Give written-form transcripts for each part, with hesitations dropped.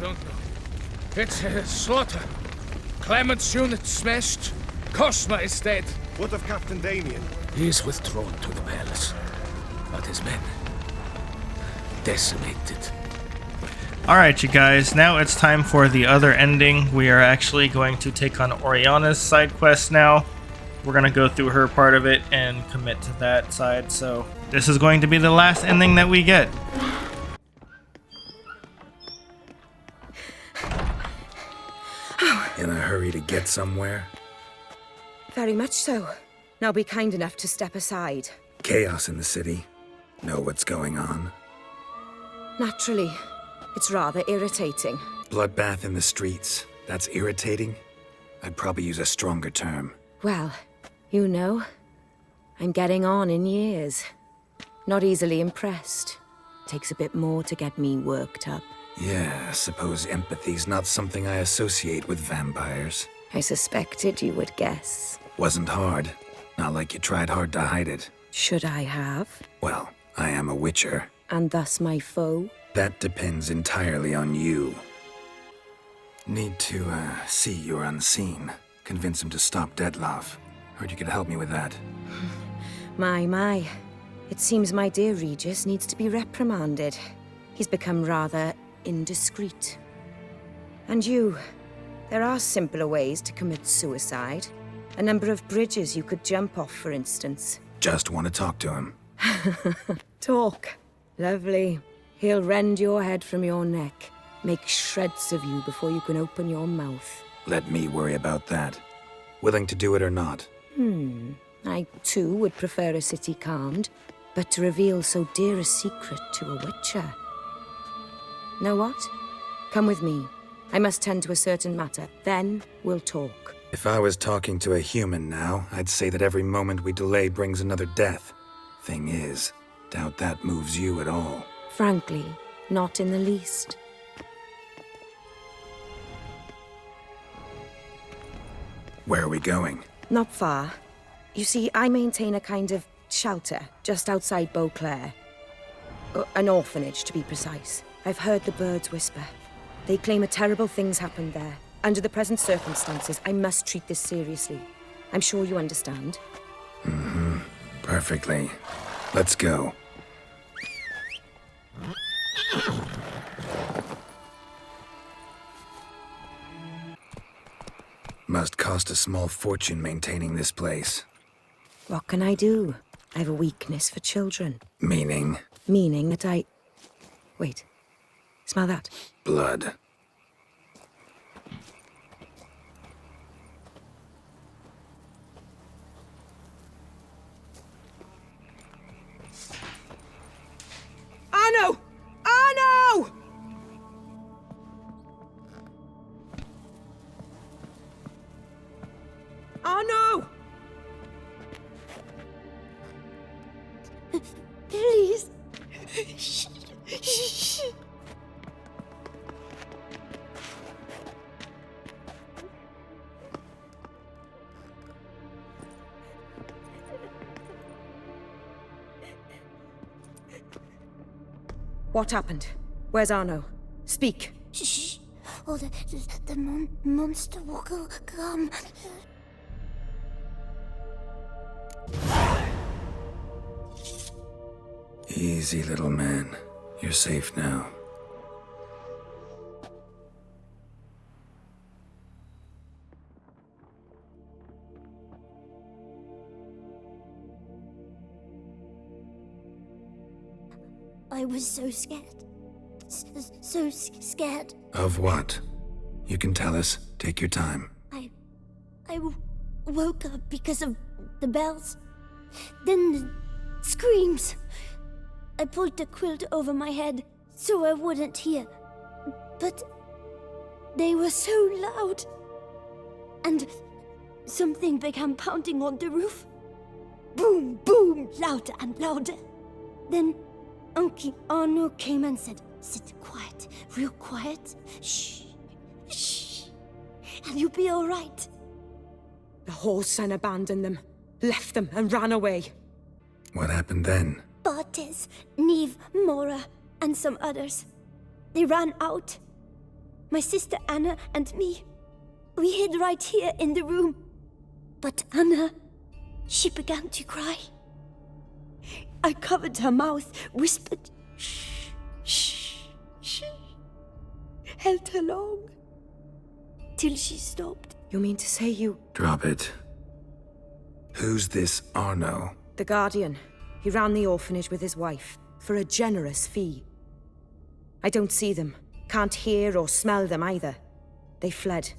don't know. It's a slaughter. Clement's unit smashed. Cosma is dead. What of Captain Damien? He's withdrawn to the palace. But his men... decimated. Alright, you guys, now it's time for the other ending. We are actually going to take on Orianna's side quest now. We're going to go through her part of it and commit to that side, so this is going to be the last ending that we get. In a hurry to get somewhere? Very much so. Now be kind enough to step aside. Chaos in the city. Know what's going on? Naturally. It's rather irritating. Bloodbath in the streets. That's irritating? I'd probably use a stronger term. Well, you know, I'm getting on in years. Not easily impressed. Takes a bit more to get me worked up. Yeah, I suppose empathy's not something I associate with vampires. I suspected you would guess. Wasn't hard. Not like you tried hard to hide it. Should I have? Well, I am a witcher. And thus my foe? That depends entirely on you. Need to, see you're unseen. Convince him to stop Dettlaff. Heard you could help me with that. My. It seems my dear Regis needs to be reprimanded. He's become rather indiscreet. And you, there are simpler ways to commit suicide. A number of bridges you could jump off, for instance. Just want to talk to him. Talk. Lovely. He'll rend your head from your neck. Make shreds of you before you can open your mouth. Let me worry about that. Willing to do it or not? I, too, would prefer a city calmed, but to reveal so dear a secret to a witcher. Know what? Come with me. I must tend to a certain matter. Then we'll talk. If I was talking to a human now, I'd say that every moment we delay brings another death. Thing is, doubt that moves you at all. Frankly, not in the least. Where are we going? Not far. You see, I maintain a kind of shelter just outside Beauclair. An orphanage, to be precise. I've heard the birds whisper. They claim a terrible thing's happened there. Under the present circumstances, I must treat this seriously. I'm sure you understand. Perfectly. Let's go. Must cost a small fortune maintaining this place. What can I do? I have a weakness for children. Meaning? Meaning that I... Wait. Smell that? Blood. Arno! Arno! Arno! Please. What happened? Where's Arno? Speak. Shh. Oh, the monster will come. Easy, little man. You're safe now. I was so scared. So scared. Of what? You can tell us. Take your time. I woke up because of the bells. Then the screams. I pulled the quilt over my head so I wouldn't hear. But they were so loud. And something began pounding on the roof. Boom, boom, louder and louder. Then Uncle Arno came and said, "Sit quiet, real quiet. Shh, shh, and you'll be all right." The whole son abandoned them, left them and ran away. What happened then? Bartes, Neve, Mora, and some others. They ran out. My sister Anna and me, we hid right here in the room. But Anna, she began to cry. I covered her mouth, whispered, shh, shh, shh. Held her long, till she stopped. You mean to say you... Drop it. Who's this Arno? The Guardian. He ran the orphanage with his wife, for a generous fee. I don't see them. Can't hear or smell them either. They fled.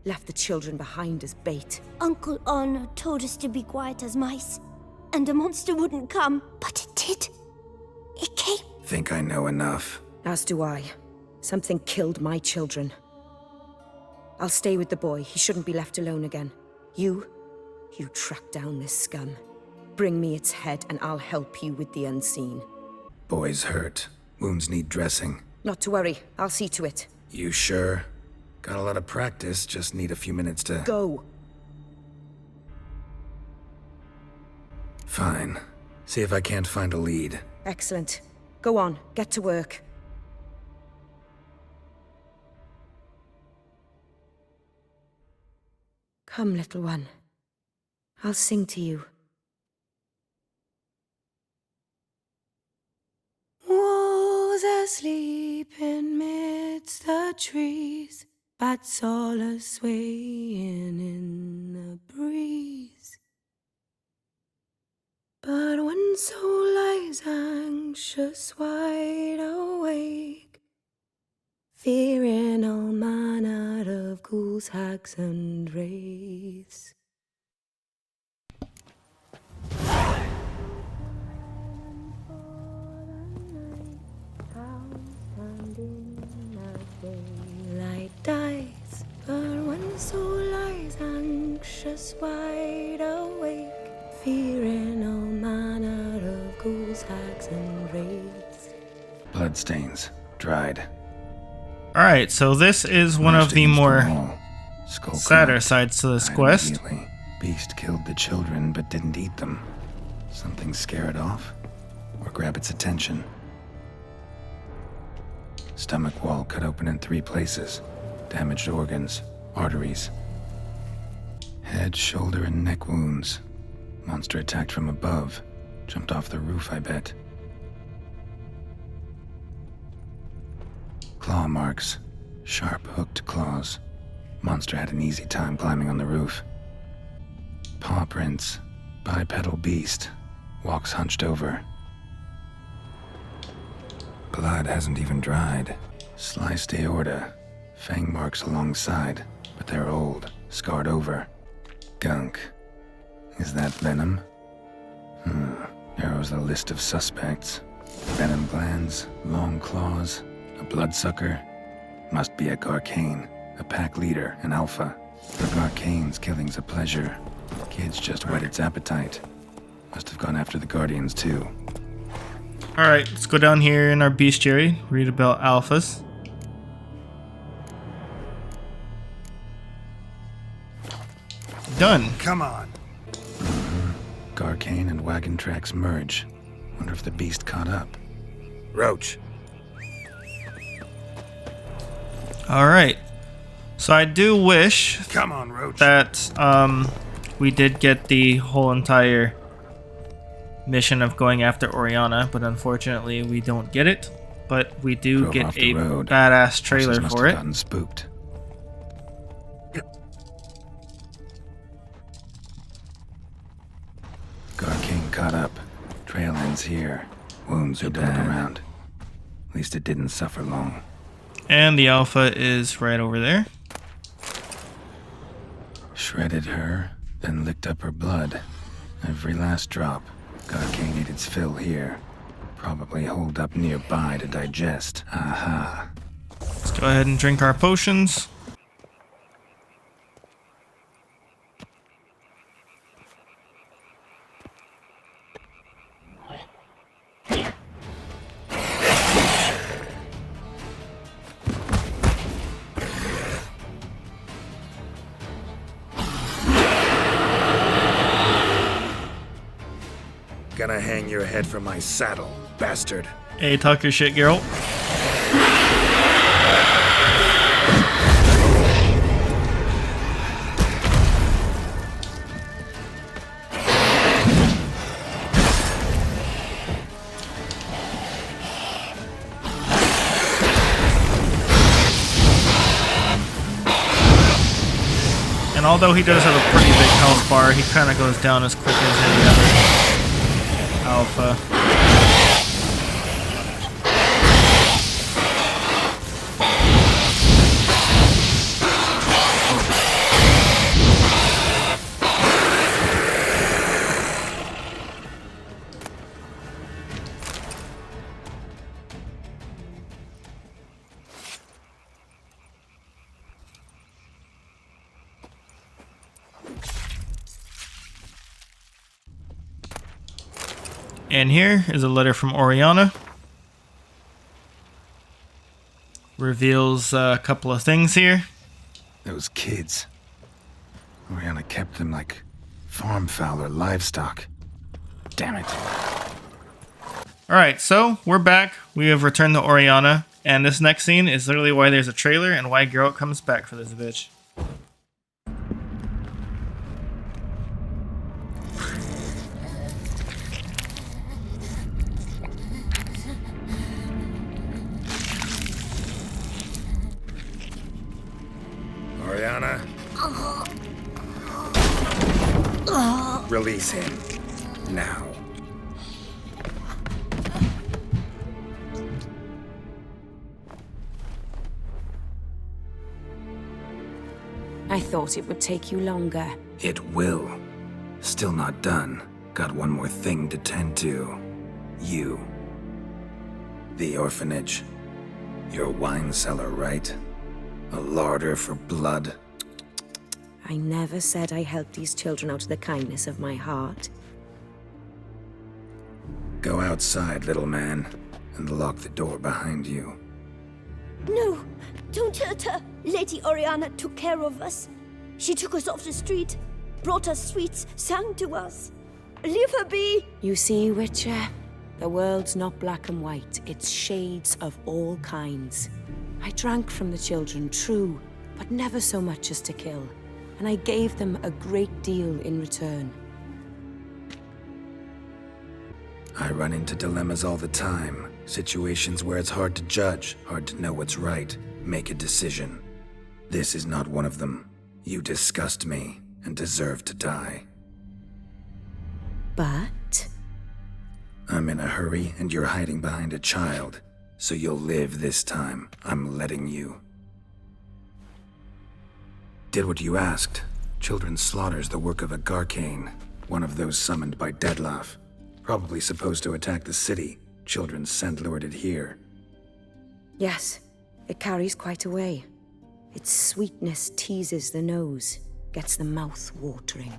Left the children behind as bait. Uncle Arno told us to be quiet as mice, and the monster wouldn't come, but it did. It came. Think I know enough. As do I. Something killed my children. I'll stay with the boy. He shouldn't be left alone again. You track down this scum. Bring me its head and I'll help you with the unseen. Boy's hurt. Wounds need dressing. Not to worry. I'll see to it. You sure? Got a lot of practice, just need a few minutes to... Go. Fine. See if I can't find a lead. Excellent. Go on. Get to work. Come, little one. I'll sing to you. Was asleep in midst the trees, bats all a-swaying in the breeze. But one soul lies anxious, wide awake, fearing all manner of ghouls, hags, and wraiths. Daylight dies, but one soul lies anxious, wide awake, fearing all manner of ghouls, hags, and wraiths. Bloodstains. Dried. Alright, so this is one of the more Skull sadder cracked. sides to this Died quest. immediately. Beast killed the children but didn't eat them. Something scare it off? Or grab its attention? Stomach wall cut open in 3 places. Damaged organs, arteries. Head, shoulder, and neck wounds. Monster attacked from above. Jumped off the roof, I bet. Claw marks. Sharp, hooked claws. Monster had an easy time climbing on the roof. Paw prints. Bipedal beast. Walks hunched over. Blood hasn't even dried. Sliced aorta. Fang marks alongside, but they're old, scarred over. Gunk. Is that venom? Narrows the list of suspects. Venom glands, long claws, a bloodsucker. Must be a Garkain, a pack leader, an alpha. For Garkain's killing's a pleasure. Kids just whet its appetite. Must have gone after the Guardians too. Alright, let's go down here in our bestiary, read about alphas. Done. Come on. Garkain and wagon tracks merge. Wonder if the beast caught up. Roach. Alright. So I do wish Come on, Roach. that we did get the whole entire mission of going after Orianna, but unfortunately we don't get it. But we do Drove get off the a road. badass trailer Horses must for have it. gotten spooked. Garkain caught up. Trail ends here. Wounds are bad around. At least it didn't suffer long. And the alpha is right over there. Shredded her, then licked up her blood. Every last drop. Garkain ate its fill here. Probably holed up nearby to digest. Aha. Let's go ahead and drink our potions. Gonna hang your head from my saddle, bastard. Hey, talk your shit, Geralt. And although he does have a pretty big health bar, he kind of goes down as quick as any other alpha. And here is a letter from Orianna. Reveals a couple of things here. Those kids. Orianna kept them like farm fowl or livestock. Damn it. Alright, so we're back. We have returned to Orianna. And this next scene is literally why there's a trailer and why Geralt comes back for this bitch. Orianna. Release him. Now. I thought it would take you longer. It will. Still not done. Got one more thing to tend to. You. The orphanage. Your wine cellar, right? A larder for blood. I never said I helped these children out of the kindness of my heart. Go outside, little man, and lock the door behind you. No, don't hurt her. Lady Orianna took care of us. She took us off the street, brought us sweets, sang to us. Leave her be. You see, Witcher, the world's not black and white. It's shades of all kinds. I drank from the children, true, but never so much as to kill. And I gave them a great deal in return. I run into dilemmas all the time. Situations where it's hard to judge, hard to know what's right, make a decision. This is not one of them. You disgust me and deserve to die. But? I'm in a hurry and you're hiding behind a child. So you'll live this time. I'm letting you. Did what you asked. Children's slaughter's the work of a Garkain, one of those summoned by Dettlaff. Probably supposed to attack the city. Children's scent lured it here. Yes, it carries quite a way. Its sweetness teases the nose, gets the mouth watering.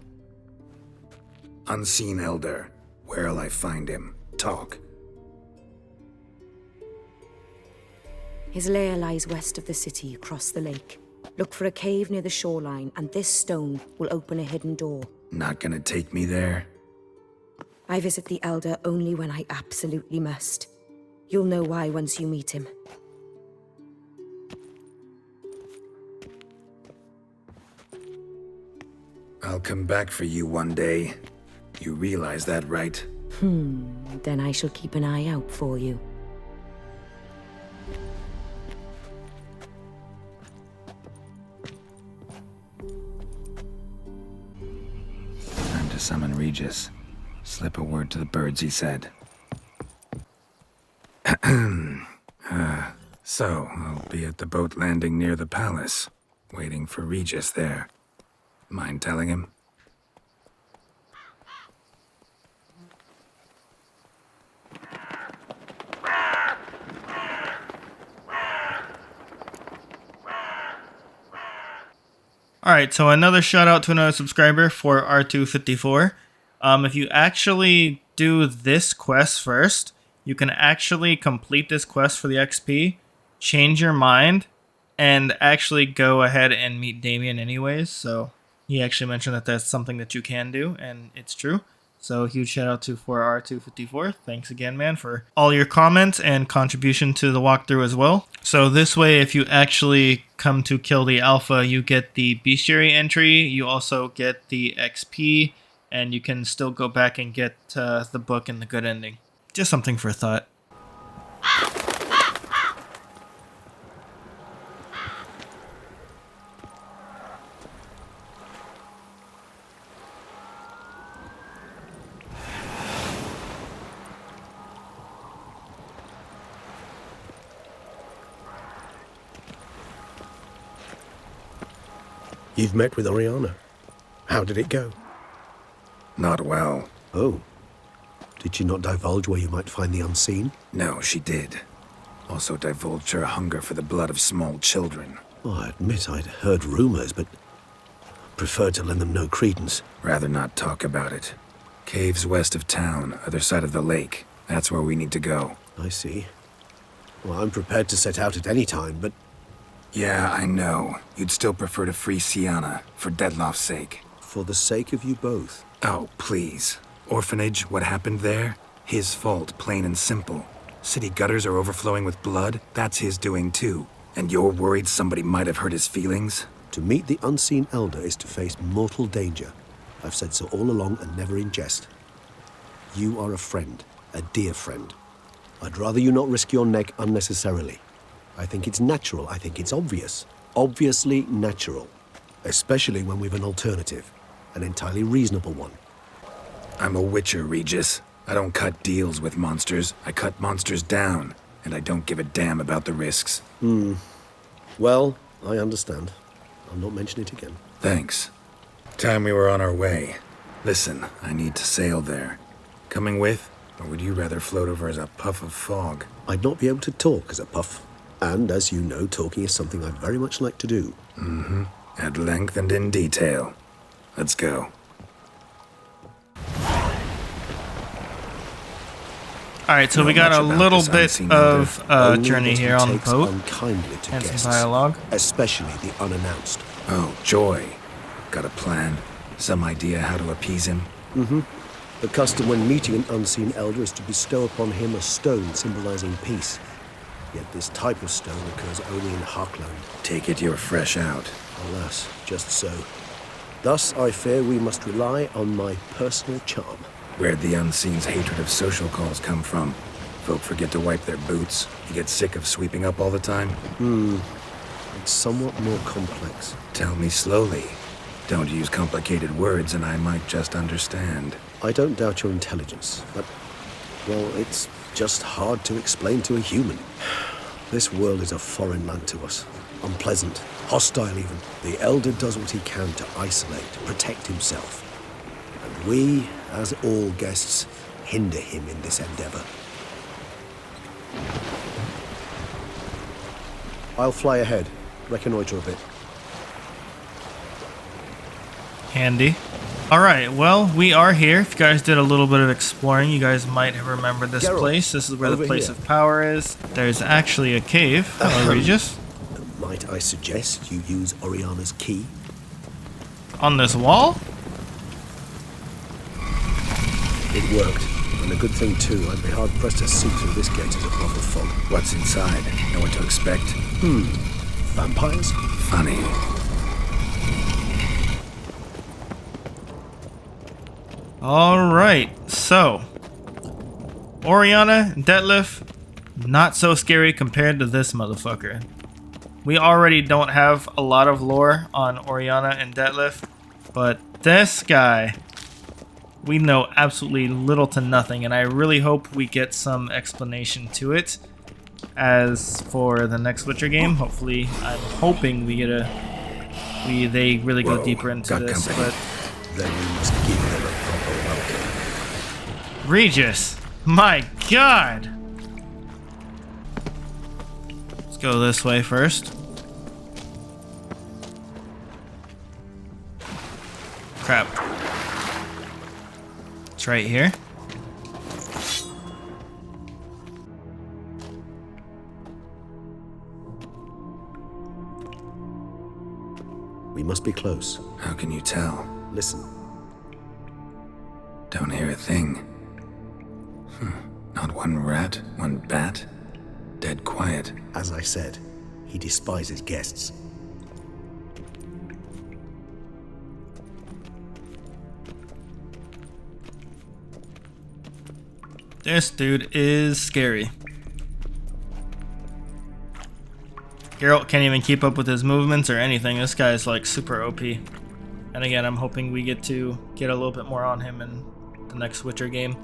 Unseen Elder. Where'll I find him? Talk. His lair lies west of the city, across the lake. Look for a cave near the shoreline, and this stone will open a hidden door. Not gonna take me there? I visit the Elder only when I absolutely must. You'll know why once you meet him. I'll come back for you one day. You realize that, right? Then I shall keep an eye out for you. Time to summon Regis. Slip a word to the birds, he said. So, I'll be at the boat landing near the palace, waiting for Regis there. Mind telling him? Alright, so another shout out to another subscriber for R254. If you actually do this quest first, you can actually complete this quest for the XP, change your mind, and actually go ahead and meet Damien anyways. So he actually mentioned that that's something that you can do, and it's true. So huge shout out to for R254. Thanks again, man, for all your comments and contribution to the walkthrough as well. So this way, if you actually come to kill the alpha, you get the bestiary entry, you also get the XP, and you can still go back and get the book and the good ending. Just something for thought. You've met with Orianna. How did it go? Not well. Oh. Did she not divulge where you might find the unseen? No, she did. Also divulged her hunger for the blood of small children. Oh, I admit I'd heard rumors, but preferred to lend them no credence. Rather not talk about it. Caves west of town, other side of the lake. That's where we need to go. I see. Well, I'm prepared to set out at any time, but... Yeah, I know. You'd still prefer to free Syanna, for Dettloff's sake. For the sake of you both. Oh, please. Orphanage, what happened there? His fault, plain and simple. City gutters are overflowing with blood. That's his doing too. And you're worried somebody might have hurt his feelings? To meet the unseen elder is to face mortal danger. I've said so all along and never in jest. You are a friend, a dear friend. I'd rather you not risk your neck unnecessarily. I think it's natural, I think it's obvious. Obviously natural. Especially when we've an alternative. An entirely reasonable one. I'm a witcher, Regis. I don't cut deals with monsters. I cut monsters down. And I don't give a damn about the risks. Well, I understand. I'll not mention it again. Thanks. Time we were on our way. Listen, I need to sail there. Coming with? Or would you rather float over as a puff of fog? I'd not be able to talk as a puff. And as you know, talking is something I very much like to do. At length and in detail. Let's go. Alright, so we got a little bit of journey here on the boat unkindly to and guests, some dialogue. especially the unannounced. Oh, joy. Got a plan? Some idea how to appease him? The custom when meeting an unseen elder is to bestow upon him a stone symbolizing peace. Yet this type of stone occurs only in Harkland. Take it you're fresh out. Alas, just so. Thus, I fear we must rely on my personal charm. Where'd the Unseen's hatred of social calls come from? Folk forget to wipe their boots. You get sick of sweeping up all the time? It's somewhat more complex. Tell me slowly. Don't use complicated words and I might just understand. I don't doubt your intelligence, but, well, it's just hard to explain to a human. This world is a foreign land to us. Unpleasant, hostile even. The Elder does what he can to isolate, protect himself. And we, as all guests, hinder him in this endeavor. I'll fly ahead, reconnoiter a bit. Handy. Alright, well, we are here. If you guys did a little bit of exploring, you guys might have remembered this Geralt, place. This is where the over place here. of power is. There's actually a cave. Hello, Regis. Might I suggest you use Orianna's key? On this wall? It worked. And a good thing too. I'd be hard pressed to see through this gate as a puff of fog. What's inside? Know what to expect? Vampires? Funny. Alright, so Orianna, Dettliff, not so scary compared to this motherfucker. We already don't have a lot of lore on Orianna and Dettliff, but this guy, we know absolutely little to nothing, and I really hope we get some explanation to it. As for the next Witcher game, hopefully, I'm hoping we get they really go deeper into got this, company. but Then we must give them a proper welcome. Regis! My god! Let's go this way first. Crap. It's right here. We must be close. How can you tell? Listen. Don't hear a thing. Not one rat, one bat. Dead quiet. As I said, he despises guests. This dude is scary. Geralt can't even keep up with his movements or anything. This guy's like super OP. And again, I'm hoping we get to get a little bit more on him in the next Witcher game.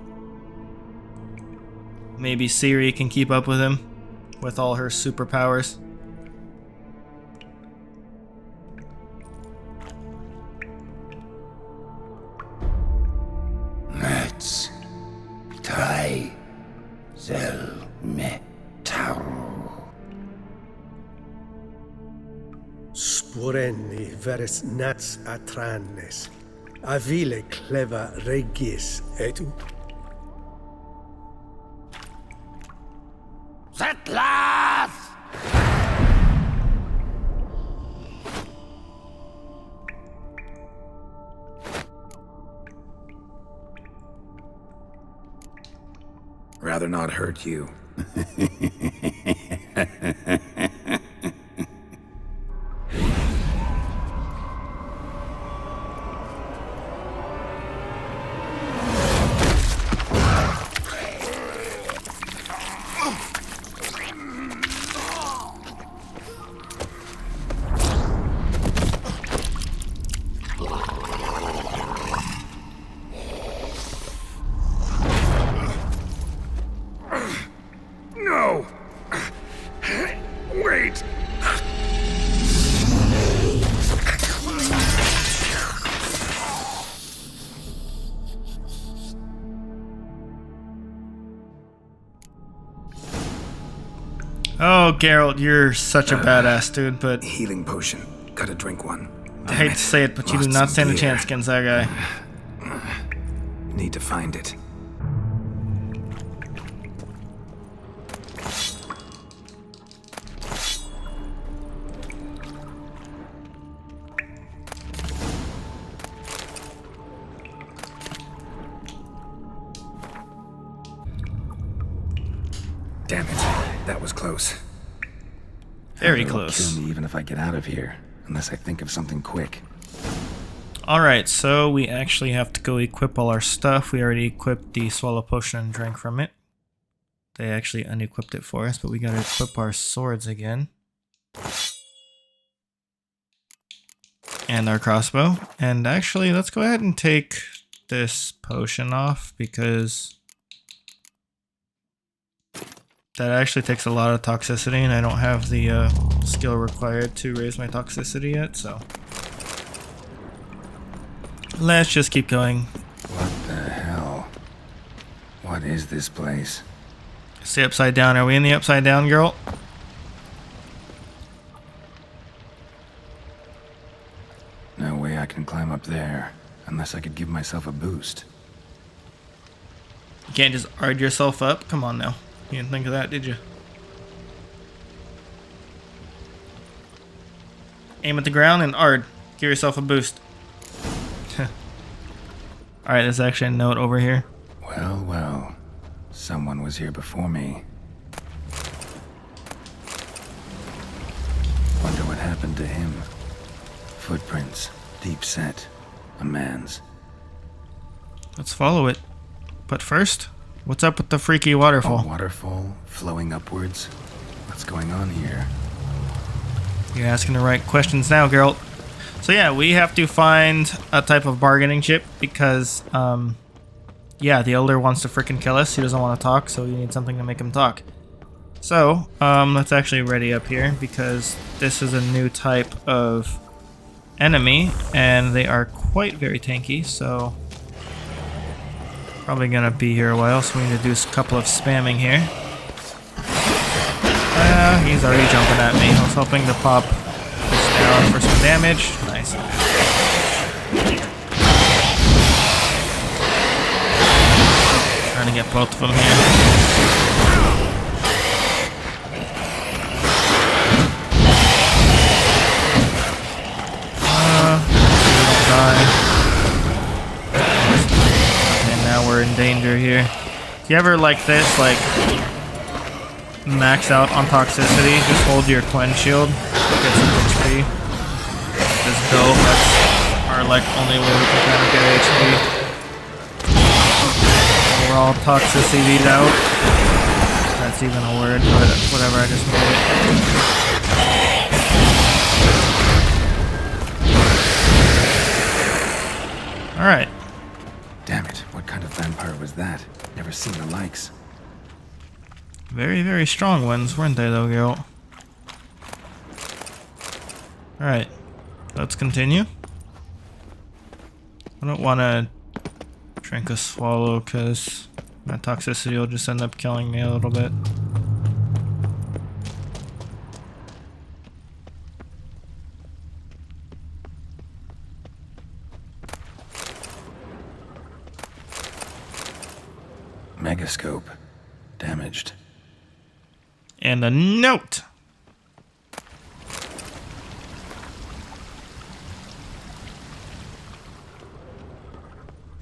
Maybe Ciri can keep up with him with all her superpowers. burenni veres nats atrannes. Avile cleva regis etu. Settlers! Rather not hurt you. No! Wait! Oh, Geralt, you're such a badass dude, but Healing potion. Gotta drink one. I hate to say it, but you do Lost not some stand a gear. chance against that guy. Need to find it. Damn it. That was close. Very Hunger will close. Kill me even if I get out of here, unless I think of something quick. Alright, so we actually have to go equip all our stuff. We already equipped the swallow potion and drank from it. They actually unequipped it for us, but we gotta equip our swords again. And our crossbow. And actually, let's go ahead and take this potion off, because that actually takes a lot of toxicity, and I don't have the skill required to raise my toxicity yet, so let's just keep going. What the hell? What is this place? It's the upside down. Are we in the upside down, girl? No way I can climb up there, unless I could give myself a boost. You can't just argue yourself up? Come on now. You didn't think of that, did you? Aim at the ground and ard. Give yourself a boost. Alright, there's actually a note over here. Well, well. Someone was here before me. Wonder what happened to him. Footprints, deep set. A man's. Let's follow it. But first, what's up with the freaky waterfall? A waterfall flowing upwards. What's going on here? You're asking the right questions now, Geralt. So yeah, we have to find a type of bargaining chip because, yeah, the Elder wants to freaking kill us. He doesn't want to talk, so you need something to make him talk. So, let's actually ready up here because this is a new type of enemy, and they are quite very tanky, so probably gonna be here a while, so we need to do a couple of spamming here. He's already jumping at me. I was hoping to pop this down for some damage. Nice. Trying to get both of them here. And now we're in danger here. Do you ever like this, like max out on toxicity? Just hold your twin shield, get some HP. Just go. That's our like only way we can kind of get HP. We're all toxicity'd out. That's even a word, but whatever. I just made it. All right. Damn it, what kind of vampire was that? Never seen the likes. Very, very strong ones, weren't they, though, Geralt? Alright, let's continue. I don't want to drink a swallow, because my toxicity will just end up killing me a little bit. Megascope. Damaged. And a note.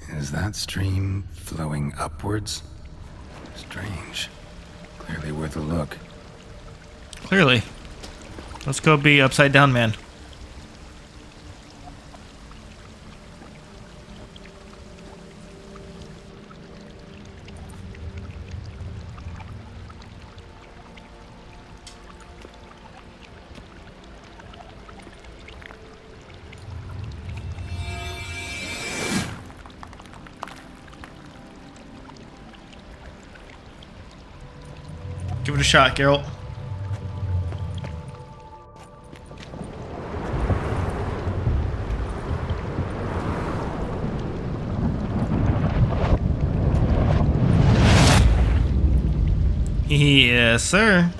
Is that stream flowing upwards? Strange. Clearly worth a look. Clearly. Let's go be upside down man. Give it a shot, Geralt. Yes, sir.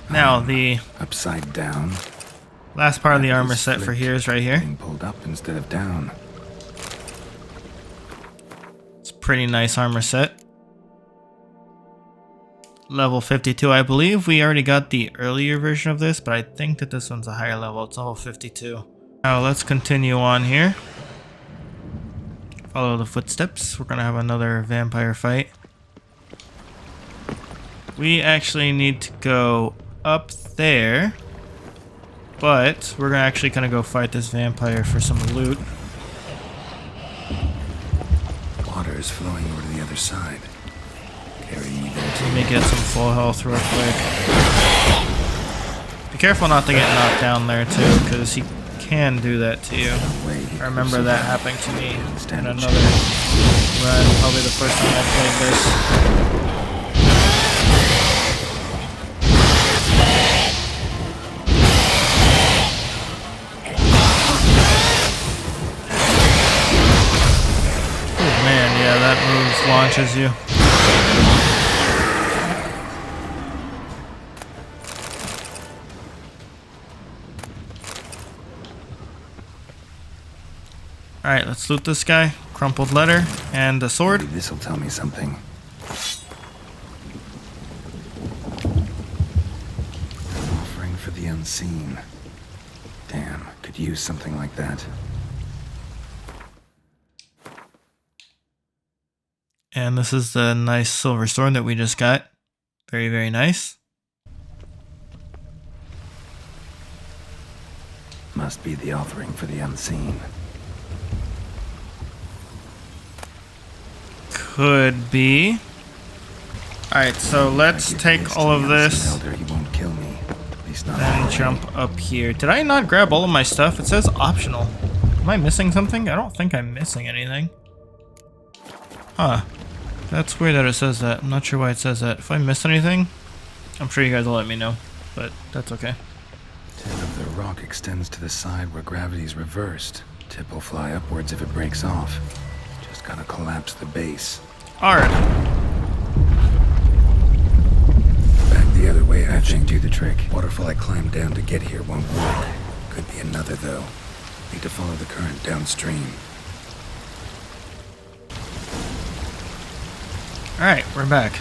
Now, the Upside down. last part of the armor Is set for flipped, here is right here. Being pulled up instead of down. It's a pretty nice armor set. Level 52, I believe. We already got the earlier version of this, but I think that this one's a higher level. It's level 52. Now, let's continue on here. Follow the footsteps. We're going to have another vampire fight. We actually need to go up there, but we're actually going to go fight this vampire for some loot. Water is flowing over to the other side. Carry me there Let me get some full health real quick. Be careful not to get knocked down there too, because he can do that to you. I remember that happening to me in another run, probably the first time I played this. Oh man, yeah, that move launches you. Alright, let's loot this guy. Crumpled letter and a sword. Maybe this'll tell me something. Offering for the unseen. Damn, could use something like that. And this is the nice silver sword that we just got. Very, very nice. Must be the offering for the unseen. Could be. Alright, so let's take all of this Elder, he won't kill me. At least not and already. jump up here. Did I not grab all of my stuff? It says optional. Am I missing something? I don't think I'm missing anything. Huh. That's weird that it says that. I'm not sure why it says that. If I missed anything, I'm sure you guys will let me know. But that's okay. Tip of the rock extends to the side where gravity's reversed. Tip will fly upwards if it breaks off. Just gotta collapse the base. Alright. Back the other way, I think, do the trick. Waterfall I climbed down to get here won't work. Could be another, though. Need to follow the current downstream. Alright, we're back.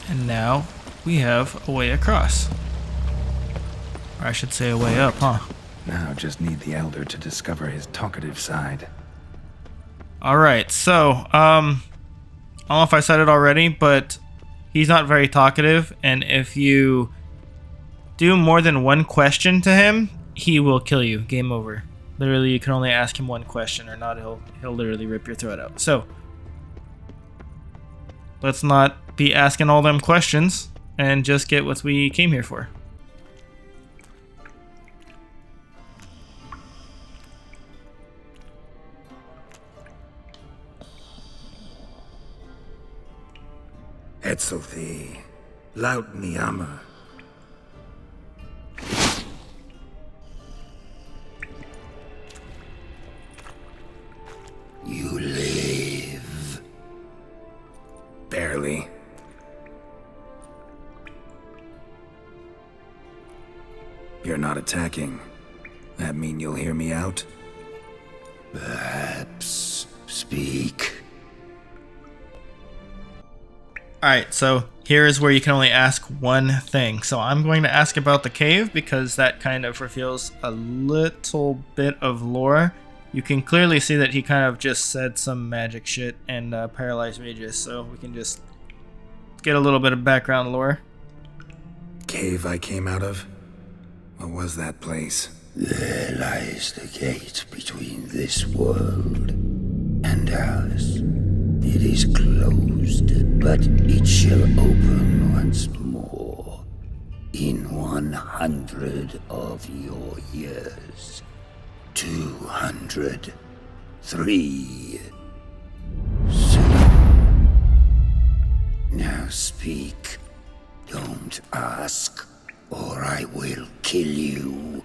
And now we have a way across. Or I should say a way up, huh? Now just need the Elder to discover his talkative side. Alright, so, I don't know if I said it already, but he's not very talkative, and if you do more than one question to him, he will kill you. Game over. Literally, you can only ask him one question, or not, he'll literally rip your throat out. So, let's not be asking all them questions, and just get what we came here for. Etzelthi, laut Niama. You live. Barely. attacking. That mean you'll hear me out? Perhaps speak. Alright, so here is where you can only ask one thing. So I'm going to ask about the cave because that kind of reveals a little bit of lore. You can clearly see that he kind of just said some magic shit and paralyzed Regis, so we can just get a little bit of background lore. Cave I came out of? What was that place? There lies the gate between this world and ours. It is closed, but it shall open once more in 100 of your years. 200. 3. Soon. Now speak. Don't ask, or I will kill you.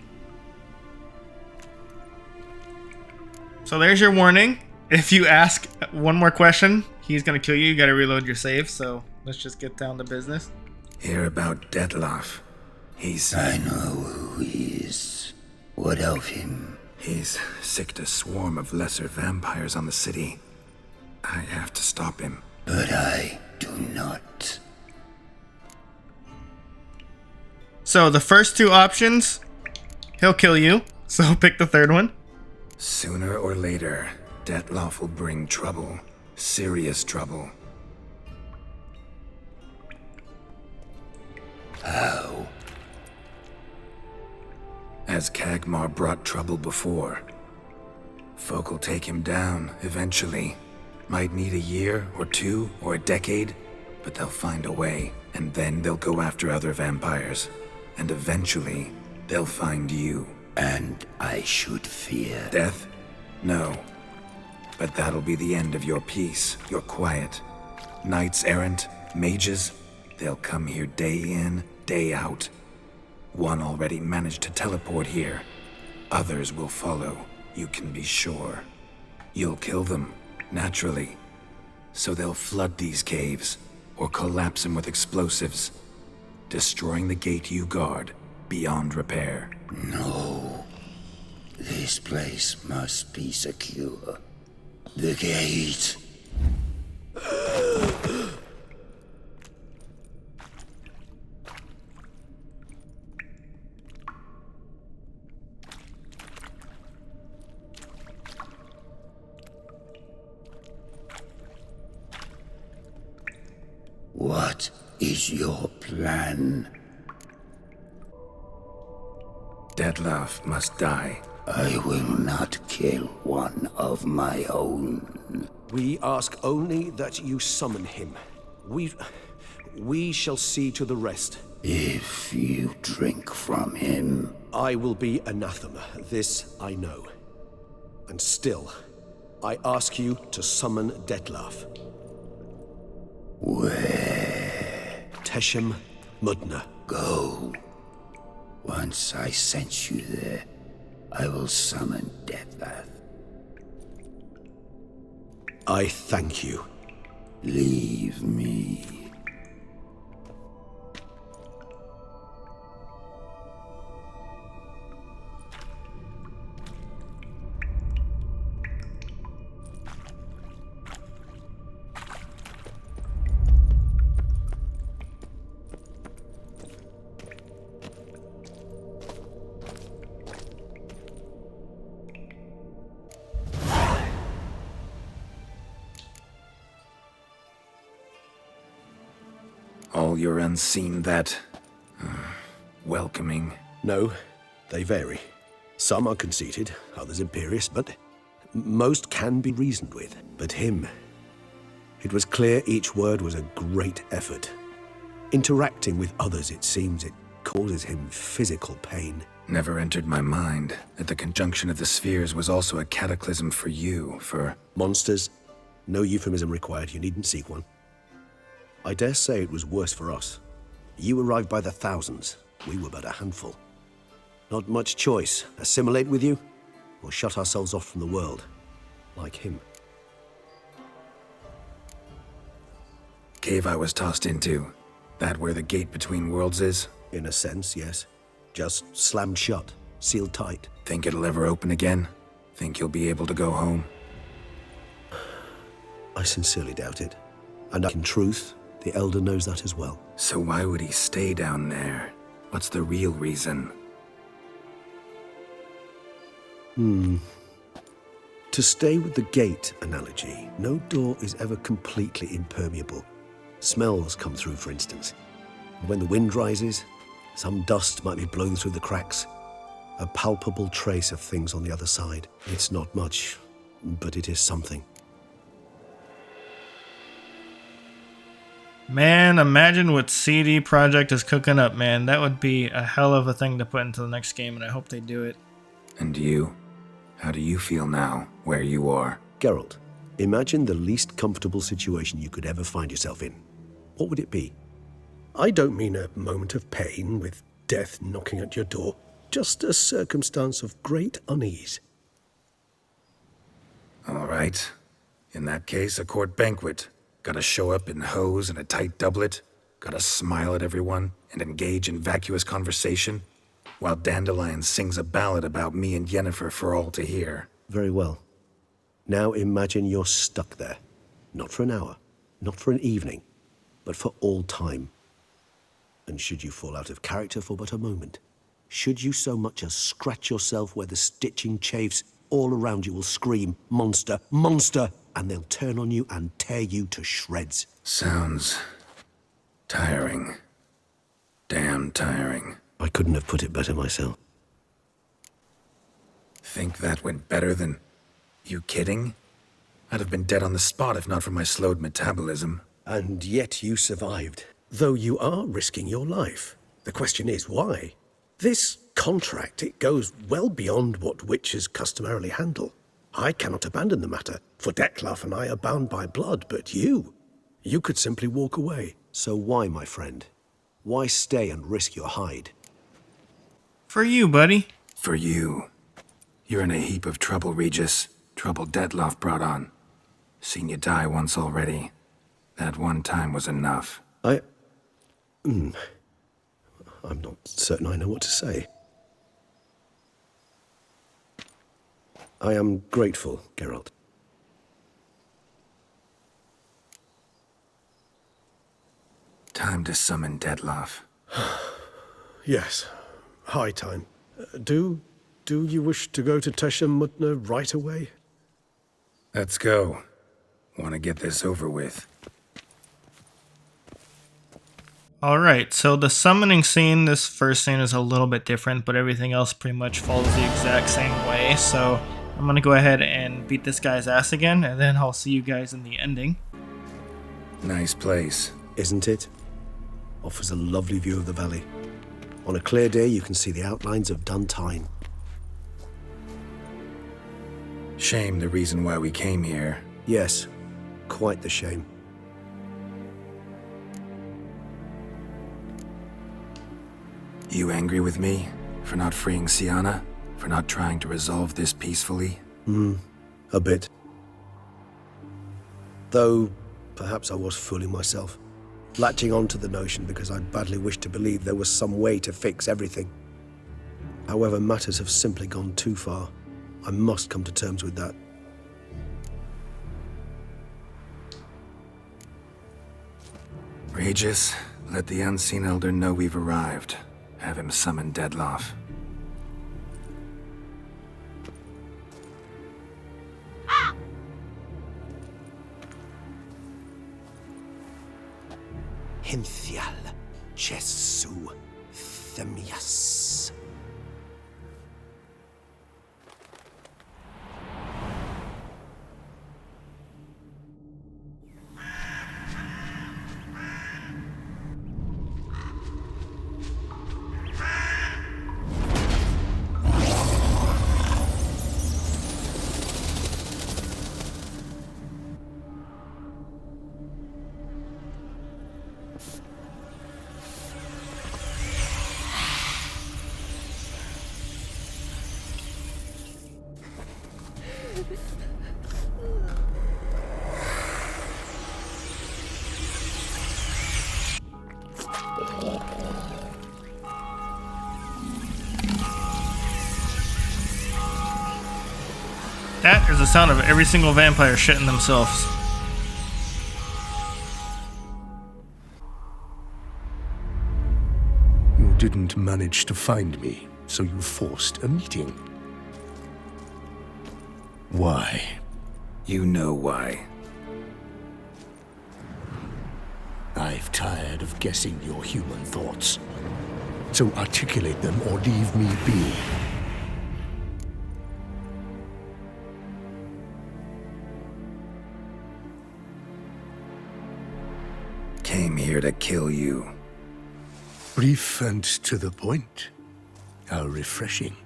So there's your warning. If you ask one more question, he's gonna kill you. You gotta reload your save, so let's just get down to business. Hear about Dettlaff. I know who he is. What of him? He's sicked a swarm of lesser vampires on the city. I have to stop him. But I do not. So the first two options, he'll kill you. So pick the third one. Sooner or later, Dettlaff will bring trouble. Serious trouble. How? As Kagmar brought trouble before. Folk will take him down, eventually. Might need a year, or 2, or a decade, but they'll find a way, and then they'll go after other vampires. And eventually, they'll find you. And I should fear Death? No. But that'll be the end of your peace, your quiet. Knights errant, mages, they'll come here day in, day out. One already managed to teleport here. Others will follow, you can be sure. You'll kill them, naturally. So they'll flood these caves, or collapse them with explosives, destroying the gate you guard beyond repair. No. This place must be secure. The gate. What is your plan? Dettlaff must die. I will not kill one of my own. We ask only that you summon him. We shall see to the rest. If you drink from him, I will be anathema, this I know. And still, I ask you to summon Dettlaff. where? Teshem Mudna. Go. Once I sense you there, I will summon Dettlaff. I thank you. Leave me. All your unseen that... welcoming. No, they vary. Some are conceited, others imperious, but most can be reasoned with. But him... It was clear each word was a great effort. Interacting with others, it seems, it causes him physical pain. Never entered my mind that the conjunction of the spheres was also a cataclysm for you, for... Monsters? No euphemism required, you needn't seek one. I dare say it was worse for us. You arrived by the thousands, we were but a handful. Not much choice, assimilate with you, or shut ourselves off from the world, like him. Cave I was tossed into. That where the gate between worlds is? In a sense, yes. just slammed shut, sealed tight. Think it'll ever open again? Think you'll be able to go home? I sincerely doubt it. And in truth, the Elder knows that as well. So why would he stay down there? What's the real reason? To stay with the gate analogy, no door is ever completely impermeable. Smells come through, for instance. When the wind rises, some dust might be blown through the cracks. A palpable trace of things on the other side. It's not much, but it is something. Man, imagine what CD Projekt is cooking up, man. That would be a hell of a thing to put into the next game, and I hope they do it. And you? How do you feel now, where you are? Geralt, imagine the least comfortable situation you could ever find yourself in. What would it be? I don't mean a moment of pain with death knocking at your door. Just a circumstance of great unease. All right. In that case, a court banquet. Gotta show up in hose and a tight doublet. Gotta smile at everyone and engage in vacuous conversation. While Dandelion sings a ballad about me and Yennefer for all to hear. Very well. Now imagine you're stuck there. Not for an hour, not for an evening, but for all time. And should you fall out of character for but a moment, should you so much as scratch yourself where the stitching chafes, all around you will scream, "Monster, monster!" and they'll turn on you and tear you to shreds. Sounds tiring. Damn tiring. I couldn't have put it better myself. Think that went better than... You kidding? I'd have been dead on the spot if not for my slowed metabolism. And yet you survived, though you are risking your life. The question is, why? This contract, it goes well beyond what witches customarily handle. I cannot abandon the matter, for Dettlaff and I are bound by blood, but you could simply walk away. So why, my friend? Why stay and risk your hide? For you, buddy. For you. You're in a heap of trouble, Regis. Trouble Dettlaff brought on. Seen you die once already. That one time was enough. I'm not certain I know what to say. I am grateful, Geralt. Time to summon Dettlaff. Yes, high time. Do you wish to go to Tesha Mutna right away? Let's go. Want to get this over with. Alright, so the summoning scene, this first scene is a little bit different, but everything else pretty much follows the exact same way, so I'm gonna go ahead and beat this guy's ass again, and then I'll see you guys in the ending. Nice place. Isn't it? Offers a lovely view of the valley. On a clear day, you can see the outlines of Duntine. Shame the reason why we came here. Yes, quite the shame. You angry with me? For not freeing Syanna? For not trying to resolve this peacefully? A bit. Though, perhaps I was fooling myself. Latching on to the notion because I badly wished to believe there was some way to fix everything. However, matters have simply gone too far. I must come to terms with that. Regis, let the Unseen Elder know we've arrived. Have him summon Dettlaff. Hinthial Jesu Themias. that is the sound of every single vampire shitting themselves. You didn't manage to find me, so you forced a meeting. Why? You know why. I've tired of guessing your human thoughts. So articulate them or leave me be. Came here to kill you. Brief and to the point. How refreshing.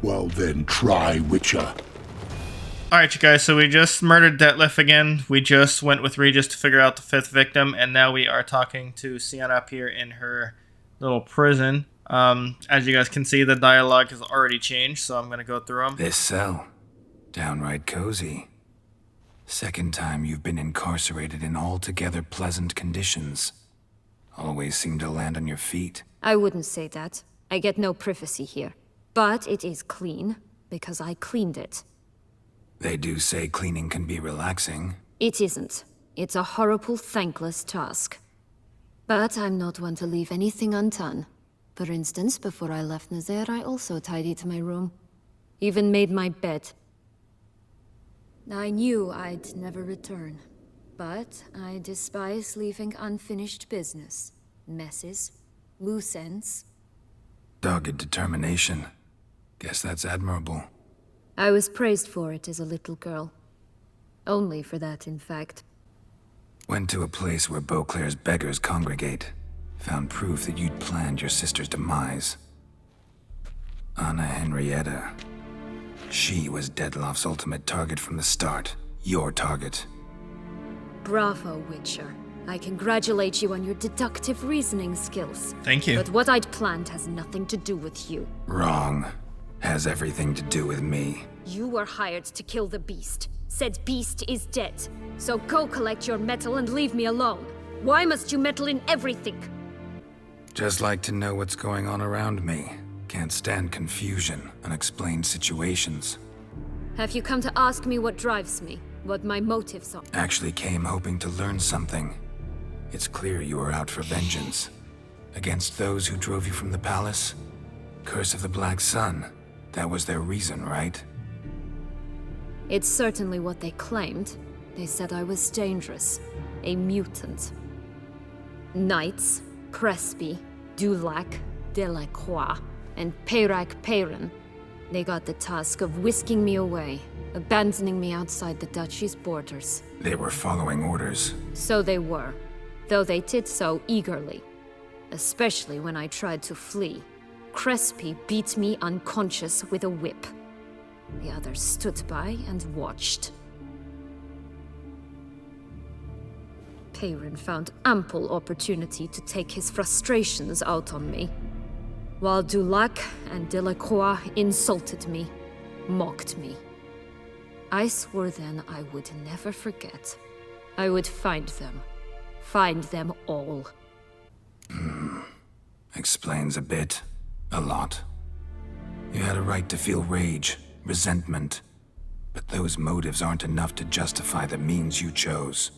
Well then, try Witcher. Alright, you guys, so we just murdered Detlef again. We just went with Regis to figure out the 5th victim, and now we are talking to Syanna up here in her little prison. As you guys can see, the dialogue has already changed, so I'm going to go through them. This cell. Downright cozy. Second time you've been incarcerated in altogether pleasant conditions. Always seem to land on your feet. I wouldn't say that. I get no privacy here. But it is clean, because I cleaned it. They do say cleaning can be relaxing. It isn't. It's a horrible, thankless task. But I'm not one to leave anything undone. For instance, before I left Nazaire, I also tidied my room. Even made my bed. I knew I'd never return. But I despise leaving unfinished business. Messes. Loose ends. Dogged determination. Guess that's admirable. I was praised for it as a little girl. Only for that, in fact. Went to a place where Beauclair's beggars congregate. Found proof that you'd planned your sister's demise. Anna Henrietta. She was Detlef's ultimate target from the start. Your target. Bravo, Witcher. I congratulate you on your deductive reasoning skills. Thank you. But what I'd planned has nothing to do with you. Wrong. Has everything to do with me. You were hired to kill the beast. Said beast is dead. So go collect your metal and leave me alone. Why must you meddle in everything? Just like to know what's going on around me. Can't stand confusion, unexplained situations. Have you come to ask me what drives me? What my motives are? Actually came hoping to learn something. It's clear you were out for vengeance. Against those who drove you from the palace? Curse of the Black Sun. That was their reason, right? It's certainly what they claimed. They said I was dangerous. A mutant. Knights, Crespi, Dulac, Delacroix, and Peyrac Peyran. They got the task of whisking me away, abandoning me outside the duchy's borders. They were following orders. So they were, though they did so eagerly. Especially when I tried to flee. Crespi beat me unconscious with a whip. The others stood by and watched. Peyran found ample opportunity to take his frustrations out on me, while Dulac and Delacroix insulted me, mocked me. I swore then I would never forget. I would find them all. Explains a bit. A lot. You had a right to feel rage, resentment, but those motives aren't enough to justify the means you chose.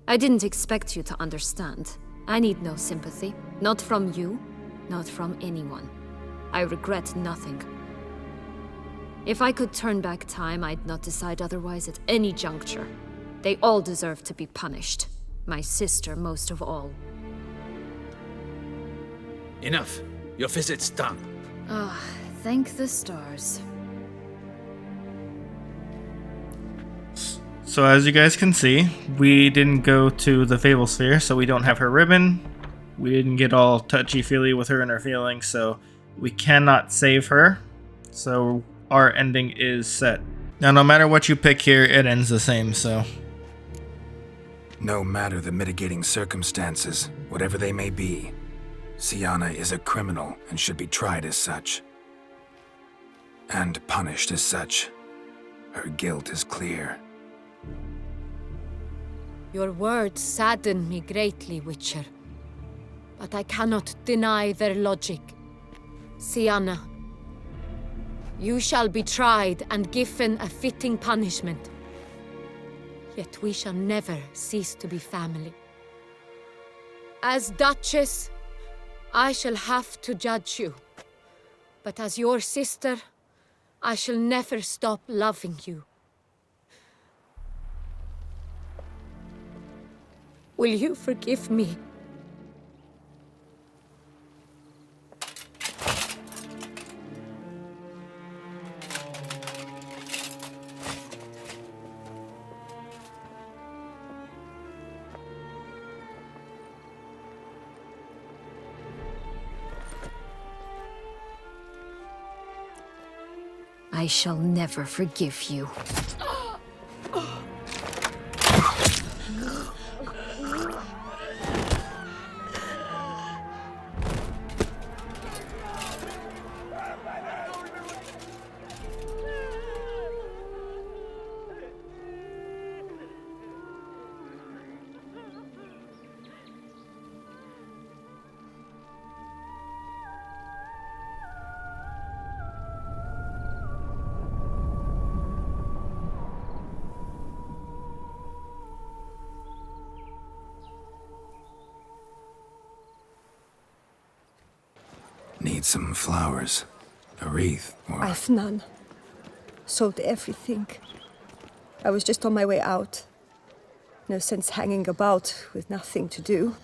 I didn't expect you to understand. I need no sympathy. Not from you, not from anyone. I regret nothing. If I could turn back time, I'd not decide otherwise at any juncture. They all deserve to be punished. My sister most of all. Enough. Your visit's done. Ah, thank the stars. So as you guys can see, we didn't go to the Fable Sphere, so we don't have her ribbon. We didn't get all touchy-feely with her and her feelings, so we cannot save her. So our ending is set. Now, no matter what you pick here, it ends the same, so... No matter the mitigating circumstances, whatever they may be, Syanna is a criminal and should be tried as such. And punished as such. Her guilt is clear. Your words sadden me greatly, Witcher. But I cannot deny their logic. Syanna, you shall be tried and given a fitting punishment. Yet we shall never cease to be family. As Duchess, I shall have to judge you. But as your sister, I shall never stop loving you. Will you forgive me? I shall never forgive you. Need some flowers. A wreath, or... I've none. Sold everything. I was just on my way out. No sense hanging about with nothing to do.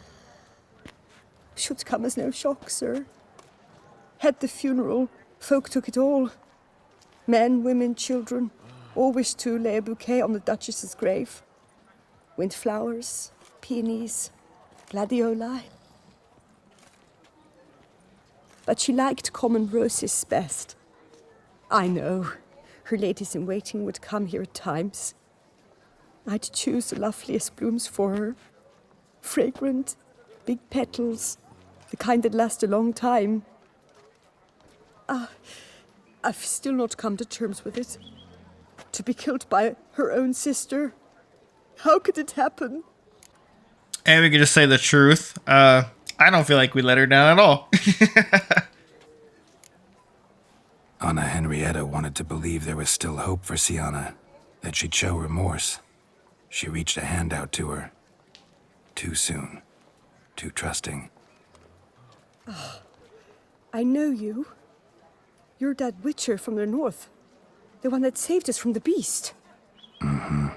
Should come as no shock, sir. Had the funeral. Folk took it all. Men, women, children. All wished to lay a bouquet on the Duchess's grave. Windflowers, peonies, gladioli. But she liked common roses best. I know. Her ladies-in-waiting would come here at times. I'd choose the loveliest blooms for her. Fragrant, big petals, the kind that last a long time. I've still not come to terms with it. To be killed by her own sister. How could it happen? And we could just say the truth. I don't feel like we let her down at all. Anna Henrietta wanted to believe there was still hope for Syanna, that she'd show remorse. She reached a hand out to her. Too soon. Too trusting. Oh, I know you. You're that witcher from the north. The one that saved us from the beast. Mm-hmm.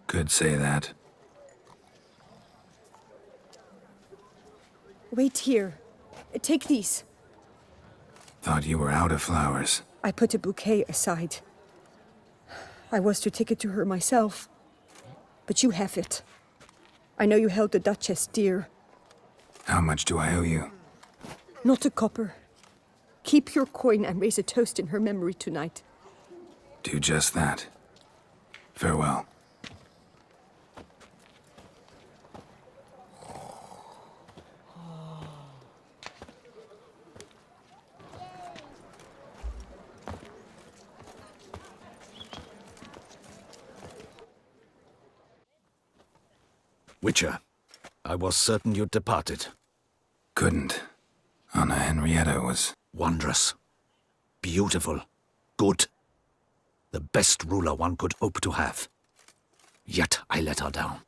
Could say that. Wait here. Take these. Thought you were out of flowers. I put a bouquet aside. I was to take it to her myself. But you have it. I know you held the Duchess dear. How much do I owe you? Not a copper. Keep your coin and raise a toast in her memory tonight. Do just that. Farewell. Witcher, I was certain you'd departed. Couldn't. Anna Henrietta was... Wondrous. Beautiful. Good. The best ruler one could hope to have. Yet I let her down.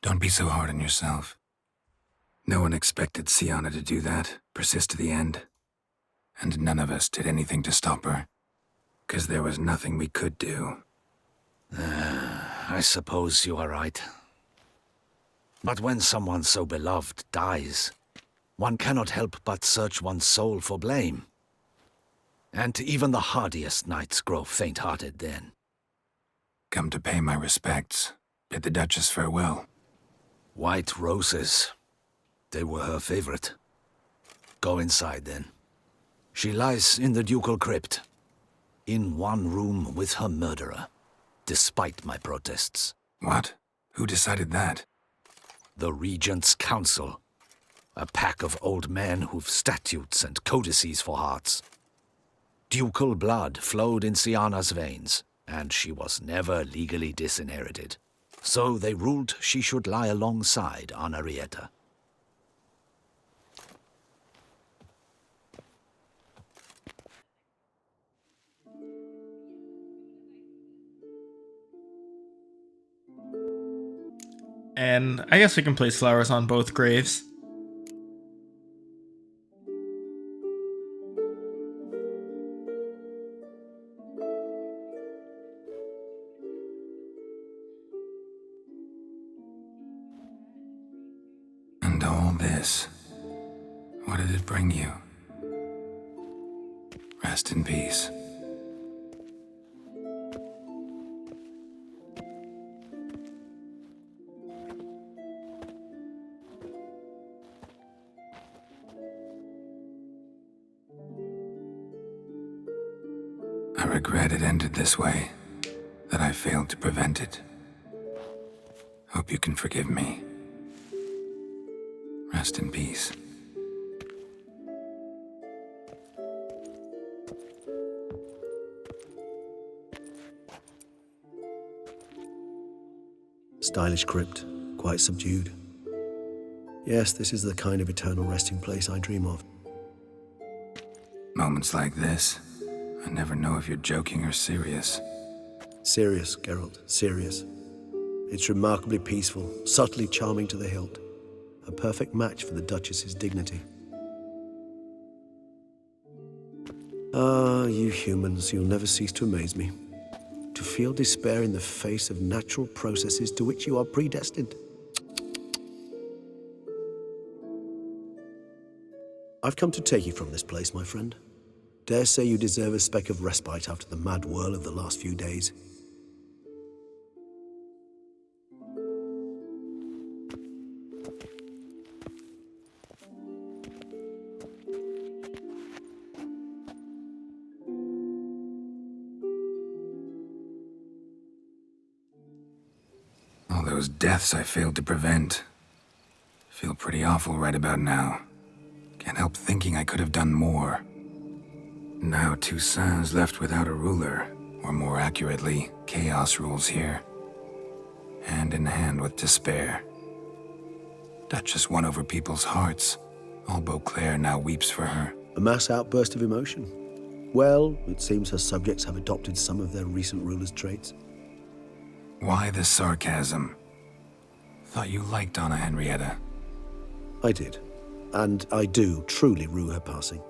Don't be so hard on yourself. No one expected Syanna to do that, persist to the end. And none of us did anything to stop her. 'Cause there was nothing we could do. I suppose you are right. But when someone so beloved dies, one cannot help but search one's soul for blame. And even the hardiest knights grow faint-hearted then. Come to pay my respects. Bid the Duchess farewell. White roses. They were her favorite. Go inside then. She lies in the ducal crypt. In one room with her murderer. Despite my protests. What? Who decided that? The Regent's Council. A pack of old men who've statutes and codices for hearts. Ducal blood flowed in Syanna's veins, and she was never legally disinherited. So they ruled she should lie alongside Anna Henrietta. And I guess we can place flowers on both graves. And all this, what did it bring you? Rest in peace. I regret it ended this way, that I failed to prevent it. Hope you can forgive me. Rest in peace. Stylish crypt, quite subdued. Yes, this is the kind of eternal resting place I dream of. Moments like this, I never know if you're joking or serious. Serious, Geralt, serious. It's remarkably peaceful, subtly charming to the hilt. A perfect match for the Duchess's dignity. Ah, you humans, you'll never cease to amaze me. To feel despair in the face of natural processes to which you are predestined. I've come to take you from this place, my friend. Dare say you deserve a speck of respite after the mad whirl of the last few days. All those deaths I failed to prevent. Feel pretty awful right about now. Can't help thinking I could have done more. Now Toussaint's left without a ruler, or more accurately, chaos rules here. Hand in hand with despair. Duchess won over people's hearts. All Beauclair now weeps for her. A mass outburst of emotion. Well, it seems her subjects have adopted some of their recent ruler's traits. Why the sarcasm? Thought you liked Anna Henrietta. I did. And I do truly rue her passing.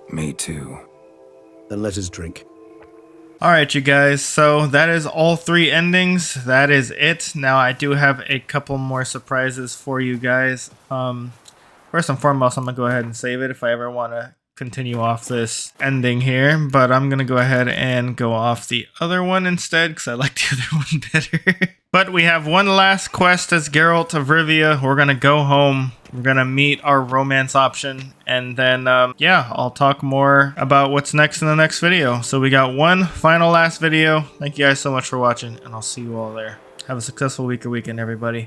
Me too. Then let us drink. Alright, you guys, so that is all 3 endings. That is it. Now, I do have a couple more surprises for you guys. First and foremost, I'm going to go ahead and save it if I ever want to continue off this ending here. But I'm going to go ahead and go off the other one instead, because I like the other one better. But we have one last quest as Geralt of Rivia. We're going to go home. We're going to meet our romance option. And then, yeah, I'll talk more about what's next in the next video. So we got one final last video. Thank you guys so much for watching, and I'll see you all there. Have a successful week or weekend, everybody.